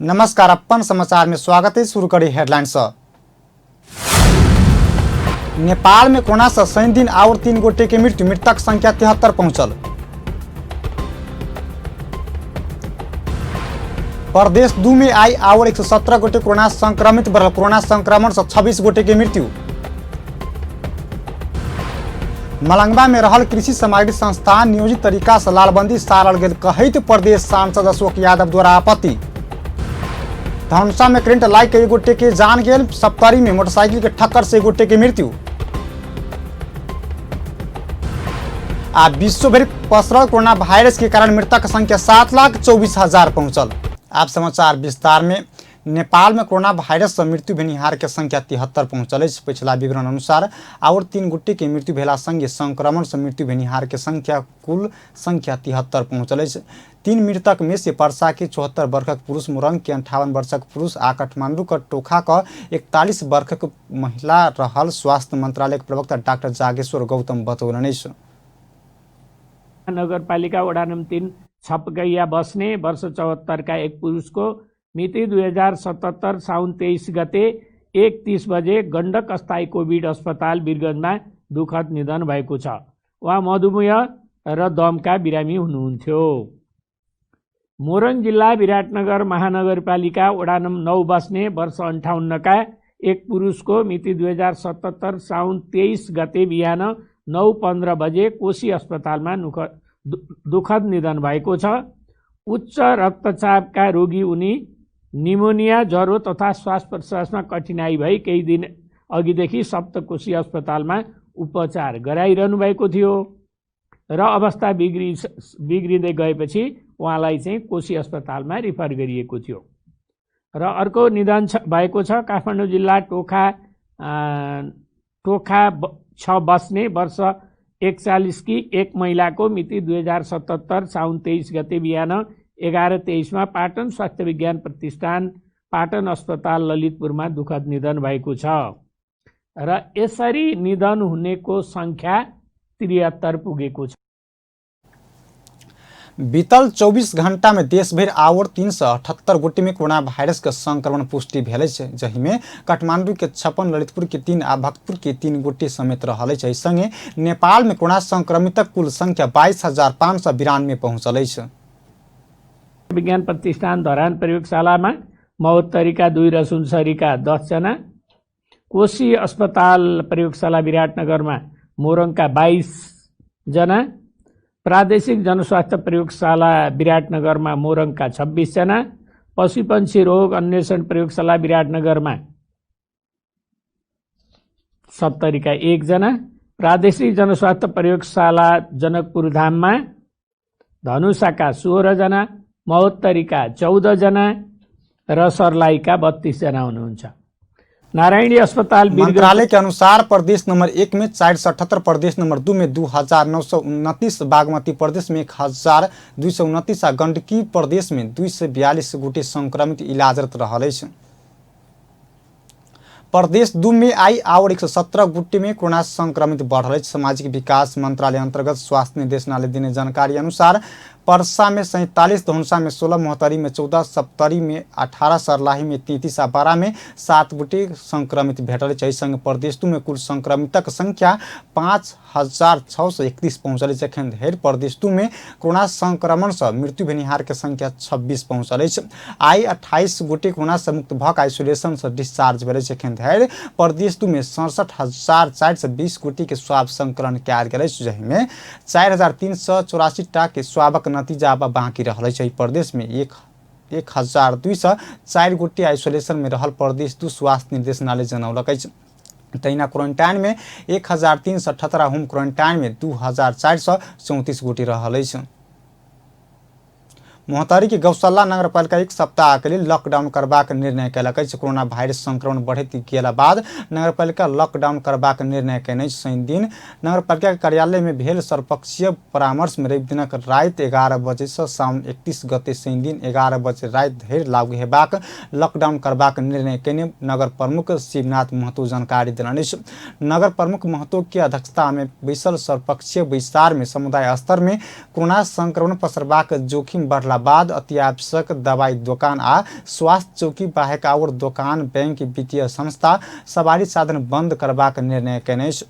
नमस्कार, अपन समाचार में स्वागत है। शुरू करी हेडलाइंस। नेपाल में कोरोना से शनि दिन और 3 गोटे की मृत्यु, मृतक संख्या 73 पहुंचल। प्रदेश 2 में आई और 117 गोटे कोरोना संक्रमित बढ़ल, कोरोना संक्रमण से 26 गोटे की मृत्यु। मलंगवा में रहल कृषि सामग्री संस्थान नियोजित तरीका से लालबंदी सारल गेल, कहैत प्रदेश सांसद अशोक यादव द्वारा आपत्ति। धनुषा में करंट लाग के 1 गोटे के जान गेल, सप्तरी में मोटरसाइकिल के ठक्कर से 1 गोटे की मृत्यु। आ विश्व भर पसरल कोरोना वायरस के कारण मृतक संख्या 7,24,000 पहुंचल। आप समाचार विस्तार में। नेपाल में कोरोना वायरस से मृत्यु भेनिहार के संख्या 73 पहुंचल। पिछला विवरण अनुसार और 3 गोटे के मृत्यु भेला संगे संक्रमण से मृत्यु भेनिहार के संख्या कुल संख्या 73 पहुंचल। 3 मृतक में से पर्सा के 74 वर्षक पुरुष, मोरंग के 58 वर्षक पुरुष आ काठमांडू का टोखा का 41 वर्षक महिला रहल। स्वास्थ्य मंत्रालय के प्रवक्ता डॉक्टर जागेश्वर गौतम बतौलन। नगरपालिका वडा नंबर 3 छपगैया बस्ने वर्ष 74 का एक पुरुष को मिति 2077 साउन 23 गते 1:30 बजे गण्डक अस्थायी कोभिड अस्पताल वीरगंजमा दुःखद निधन भएको छ। उहाँ मधुमेह र दमका बिरामी हुनुहुन्थ्यो। मोरङ जिल्ला विराटनगर महानगरपालिका वडा नम्बर 9 बस्ने वर्ष 58 का एक पुरुष को मिति 2077 साउन 23 गते बिहान 9:15 बजे कोशी अस्पतालमा दुःखद निधन भएको छ। उच्च रक्तचापका रोगी उनी निमोनिया, ज्वरो तथा श्वास प्रश्वासमा कठिनाई भई केही दिन अघिदेखि सप्तकोशी अस्पतालमा उपचार गराइरहनु भएको थियो र अवस्था बिग्रिँदै गएपछि उहाँलाई चाहिँ कोशी अस्पतालमा रिफर गरिएको थियो। र अर्को निधन भएको छ काठमाडौँ जिल्ला टोखा 6 बस्ने वर्ष 41 की एक महिला को मिति 2077 साउन 23 गते बिहान 11:23 में पाटन स्वास्थ्य विज्ञान प्रतिष्ठान पाटन अस्पताल ललितपुरमा दुःखद निधन भएको छ र यसरी निधन हुनेको संख्या 73 पुगेको छ। बीतल 24 घंटा में देशभर और 378 गोटे में कोरोना वायरस के संक्रमण पुष्टि भेल, जही में काठमांडू के 56, ललितपुर के 3 आ भक्तपुर के 3 गोटे समेत रहल। संगे नेपाल में कोरोना संक्रमित कुल संख्या 22,592 पहुंचल। विज्ञान प्रतिष्ठान धरान प्रयोगशालामा महोत्तरीका 2 र सुनसरीका 10 जना, कोशी अस्पताल प्रयोगशाला विराटनगरमा मोरङका 22 जना, प्रादेशिक जनस्वास्थ्य प्रयोगशाला विराटनगरमा मोरङका 26 जना, पशुपक्षी रोग अन्वेषण प्रयोगशाला विराटनगरमा 70 का 1 जना, प्रादेशिक जनस्वास्थ्य प्रयोगशाला जनकपुर धाममा धनुषाका 16 जना, महोत्तरीका 14 जना र सर्लाहीका 32 जना हुनुहुन्छ। नारायणी अस्पताल मंत्रालय के अनुसार प्रदेश नंबर 1 में 478, प्रदेश नंबर 2 में 2,929, बागमती प्रदेश में 1,229 आ गंडकी प्रदेश में 242 गोटे संक्रमित इलाजरत रहल। प्रदेश 2 में आई और 117 गोटे में कोरोना संक्रमित बढ़ल। सामाजिक विकास मंत्रालय अंतर्गत स्वास्थ्य निर्देशनालय देने जानकारी अनुसार परसा में 47, धनुषा में 16, मोहतरी में 14, सप्तरी में 18, सरलाही में 33 आ बारा में 7 गोटे संक्रमित भेटल। संग प्रदेश 2 में कुल संक्रमितक संख्या 5,631 पहुंचल। जखन धरि प्रदेश 2 में कोरोना संक्रमण से मृत्यु भेनिहार के संख्या 26 पहुंचल। आई 28 गोटे कोरोना से मुक्त भक आइसोलेशन से डिस्चार्ज भेल। जखन धरि प्रदेश 2 में 67,420 गोटे के स्वाब संकलन कयल गेल, जहि में 4,384 टा के स्वाबक नतीजा बाकी रहल। प्रदेश में 1,204 गोटे आइसोलेशन में रहल। प्रदेश 2 स्वास्थ्य निर्देशनालय जनौलक। तैना क्वारंटाइन में 1,378, होम क्वारंटाइन में 2,434 गोटे रहल। मोहतरी के गौशाला नगरपालिका 1 सप्ताह के लिए लॉकडाउन करबाक निर्णय कयलक। कोरोना वायरस संक्रमण बढ़ैत गेला बाद नगरपालिका लॉकडाउन करबाक निर्णय कयने। शनि दिन नगरपालिका कार्यालय में भेल सर्वपक्षीय परामर्श में रवि दिनक रात 11 बजे से साउन 31 गते शनि दिन 11 बजे रात धरि लागू हेबाक लॉकडाउन करबाक निर्णय कयने नगर प्रमुख शिवनाथ महतो जानकारी देलनि। नगर प्रमुख महतो की अध्यक्षता में बैसल सर्वपक्षीय विचार में समुदाय स्तर में कोरोना संक्रमण पसरबाक जोखिम बढ़ला एकरा बाद अति आवश्यक दवाई दोकान आ स्वास्थ्य चौकी बाहेक और दोकान, बैंक, वित्तीय संस्था, सवारी साधन बंद करबाक निर्णय कयने अछि।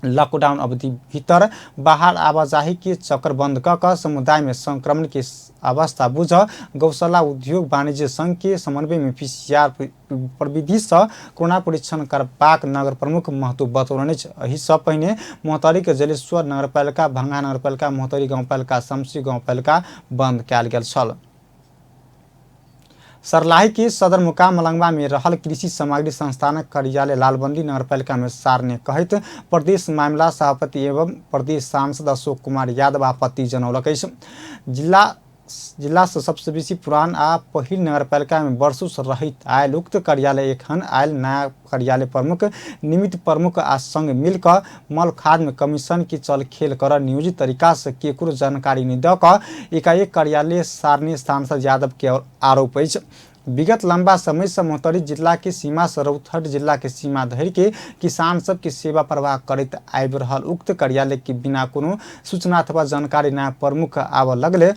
लॉकडाउन अवधि भीतर बाहर आवाजाही के चक्कर बंद क समुदाय में संक्रमण के अवस्था बुझ गौशाला उद्योग वाणिज्य संघ के समन्वय में PCR प्रविधि से कोरोना परीक्षण करबाक नगर प्रमुख महतो बतौलनि। एहि सँ पहिने मोहतरी के जलेश्वर नगरपालिका, भंगा नगरपालिका, मोहतरी गाउँपालिका, शमशी गाउँपालिका बंद कयल गेल छल। सर्लाही के सदरमुकाम मलंगवा में रहल कृषि सामग्री संस्थानक कार्यालय लालबंदी नगरपालिका में सारने कहैत प्रदेश मामला सभापति एवं प्रदेश सांसद अशोक कुमार यादव आपत्ति जनौलक अछि। जिला से सबसे बेसी पुरान आ पहिल नगरपालिका में वर्षों से रहित आयल उक्त कार्यालय एखन आयल नया कार्यालय प्रमुख, निमित्त प्रमुख आ संग मिलकर मल खाद में कमीशन की चल खेल कर नियोजित तरीका से केकरो जानकारी नहीं द क एकाएक कार्यालय सारने सांसद यादव के आरोप अछि। विगत लंबा समय से मोहतरी जिला के सीमा से रौतहट जिला के सीमा धरि के किसान सब के सेवा प्रवाह करैत आबि रहल उक्त कार्यालय के बिना कोनो सूचना अथवा जानकारी नया प्रमुख आबऽ लगले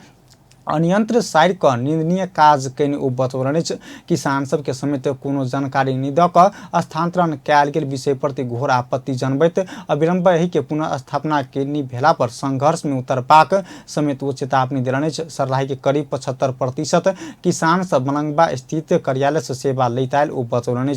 अनियंत्रित साइड क निंदनीय काज कयने ओ बतौलनि। किसान सब के समेत कोनो जानकारी नहीं द क स्थानांतरण कयल गेल विषय प्रति घोर आपत्ति जनबैत अविलंब एहि के पुनः स्थापना के नहीं भेला पर संघर्ष में उतरबाक समेत ओ चेतावनी देलनि। सर्लाही के करीब 75% किसान सब मलंगवा स्थित कार्यालय से सेवा लैत आयल ओ बतौलनि।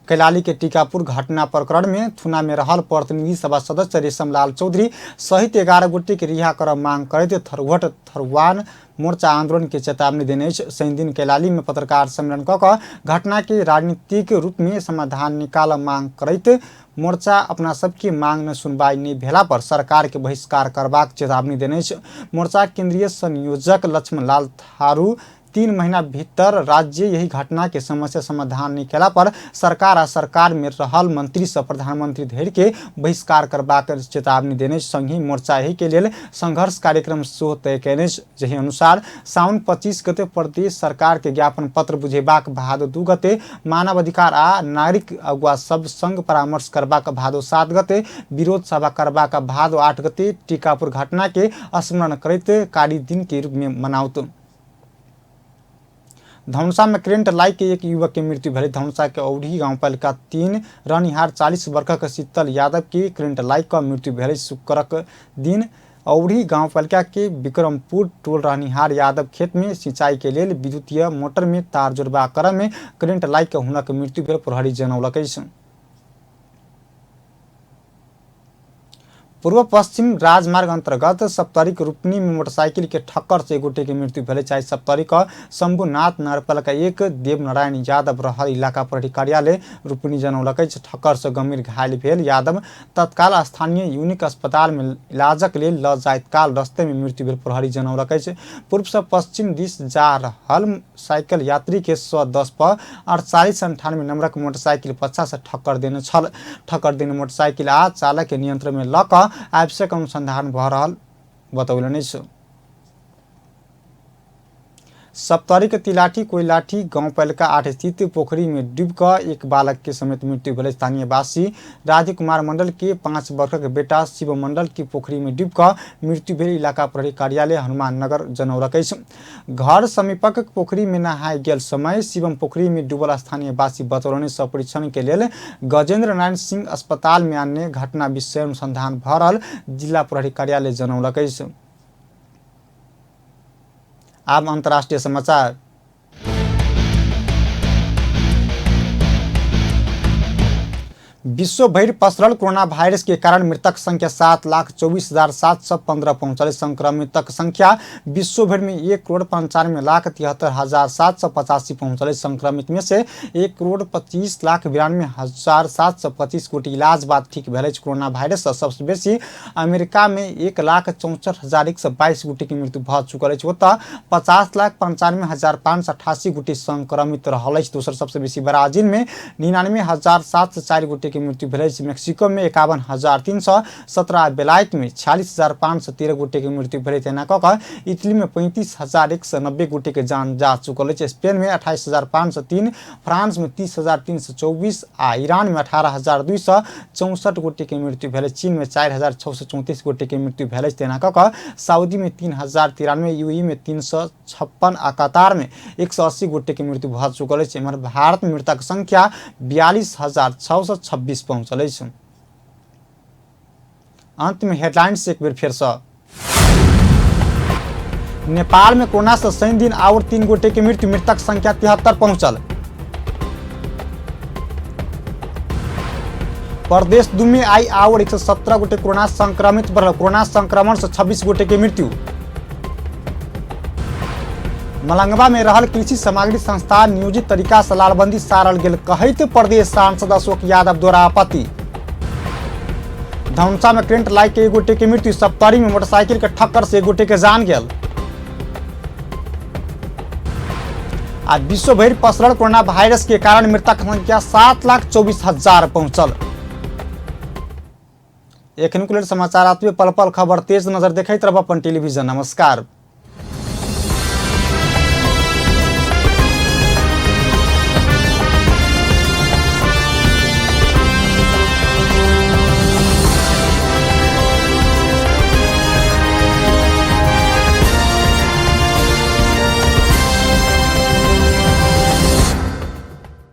कैलाली के टीकापुर घटना प्रकरण में थुना में रहल प्रतिनिधि सभा सदस्य रेशमलाल चौधरी सहित 11 गोटे के रिहा कर मांग करते थरुहट थरुआन मोर्चा आंदोलन के चेतावनी देने। शनि दिन कैलाली में पत्रकार सम्मेलन क घटना के राजनीतिक रूप में समाधान निकाल मांग करते मोर्चा अपना सबकी मांग में सुनवाई नहीं भेला पर सरकार के बहिष्कार करबाक चेतावनी देने। मोर्चा केंद्रीय संयोजक लक्ष्मण लाल थारू 3 महीना भीतर राज्य यही घटना के समस्या समाधान नहीं केला पर सरकार आ सरकार में रहल मंत्री से प्रधानमंत्री धरि के बहिष्कार करबाक चेतावनी देने। संघी मोर्चा यही के लिए संघर्ष कार्यक्रम सेहो तय कयने। जहि अनुसार साउन 25 गते प्रदेश सरकार के ज्ञापन पत्र बुझेबाक भादो 2 गते मानव अधिकार आ नागरिक अगुवा सब संग परामर्श करबाक भादो 7 गते विरोध सभा करबाक भादो 8 गते टीकापुर घटना के स्मरण करैत कारी दिन के रूप में मनाउत। धनुषा में करेंट लाइक के एक युवक की मृत्यु भेल। धनुषा के औढ़ी गाउँपालिका 3 रहनिहार 40 वर्षक शीतल यादव की करेंट लाइक का मृत्यु भेल। शुक्रक दिन औढ़ी गाउँपालिका के विक्रमपुर टोल रहनिहार यादव खेत में सिंचाई के लिए विद्युतीय मोटर में तार जोड़बा क्रम में करेंट लाइक के हुनक मृत्यु भेल प्रहरी जनौलक अछि। पूर्व पश्चिम राजमार्ग अंतर्गत सप्तरी रूपनी में मोटरसाइकिल के ठक्कर से गोटे की मृत्यु भेल। चाहे सप्तरी का शंभुनाथ नगरपालिका 1 देवनारायण यादव रहल इलाका प्रहरी कार्यालय रूपनी जनौलक। ठक्कर से गंभीर घायल भेल यादव तत्काल स्थानीय यूनिक अस्पताल में इलाजक लेल ल जाइत काल रस्ते में मृत्यु भेल प्रहरी जनौलक। पूर्व से पश्चिम दिश जा रहल साइकिल यात्री के 110 पर 4898 नंबरक मोटरसाइकिल पछा से ठक्कर देने छल। ठक्कर देने मोटरसाइकिल आ चालक के नियंत्रण में ल क आवश्यक अनुसंधान भ रहल बतौलनि। सप्तरी के तिलाठी कोइलाठी गाउँपालिका 8 स्थित पोखरी में डूबकर एक बालक के समेत मृत्यु भेल। स्थानीय वासी राजकुमार मंडल के 5 वर्षक बेटा शिव मंडल की पोखरी में डूबकर मृत्यु भेल इलाका प्रहरी कार्यालय हनुमान नगर जनौलक। घर समीपक पोखरी में नहाय गेल समय शिवम पोखरी में डूबल स्थानीय वासी बतौलनि। परीक्षण के लिए गजेंद्र नारायण सिंह अस्पताल में आने घटना विषय अनुसंधान भ रहल जिला प्रहरी कार्यालय जनौलक। अब अंतर्राष्ट्रीय समाचार। विश्व भर पसरल कोरोना वायरस के कारण मृतक संख्या 7,24,715 पहुंचल। संक्रमितक संख्या विश्व भर में 1,95,73,785 पहुंचल। संक्रमित में से 1,25,92,725 गोटी इलाज बाद ठीक भेल। कोरोना वायरस सबसे बेसी अमेरिका में 1,64,122 गोटी की मृत्यु भ चुकल। ओतऽ 50,95,588 गोटी संक्रमित रहल। दोसर सबसे बेसी ब्राजील में 99,704 गोटी के मृत्यु भेल। मेक्सिको में 51,317, बेलायत में 46,513 गोटे के मृत्यु भेल। तेना कऽ इटली में 35,190 गोटे के जान जा चुकल है। स्पेन में 28,503, फ्रांस में 30,324 आ ईरान में 18,264 गोटे के मृत्यु भेल। चीन में 4,634 गोटे के मृत्यु भेल। तेना कऽ सऊदी में 3,093, यूएई में 356 आ कतार में 180 गोटे के मृत्यु भऽ चुकल है। एम्हर भारत में मृतक संख्या 42,626 पहुंचल है। अंत में हेडलाइंस एक बेर फिर से। नेपाल में कोरोना से शनि दिन और 3 गोटे के मृत्यु, मृतक संख्या 73 पहुंचल। प्रदेश 2 में आई और 117 गोटे कोरोना संक्रमित बढ़ल। कोरोना संक्रमण से 26 गोटे के मृत्यु। मलंगवा में रहल कृषि सामग्री संस्थान नियोजित तरीका से लालबंदी सारल गेल, कहैत प्रदेश सांसद अशोक यादव द्वारा आपत्ति। धनुषा में करंट लाग के 1 गोटे के मृत्यु, सप्तरी में मोटरसाइकिल के ठक्कर से 1 गोटे के जान गेल। आज विश्व भर पसरल कोरोना वायरस के कारण मृतक संख्या 7,24,000 पहुंचल। एखन के लेल समाचार आतबे पल पल खबर तेज नजर देखैत रहब अपन टेलीविजन। नमस्कार।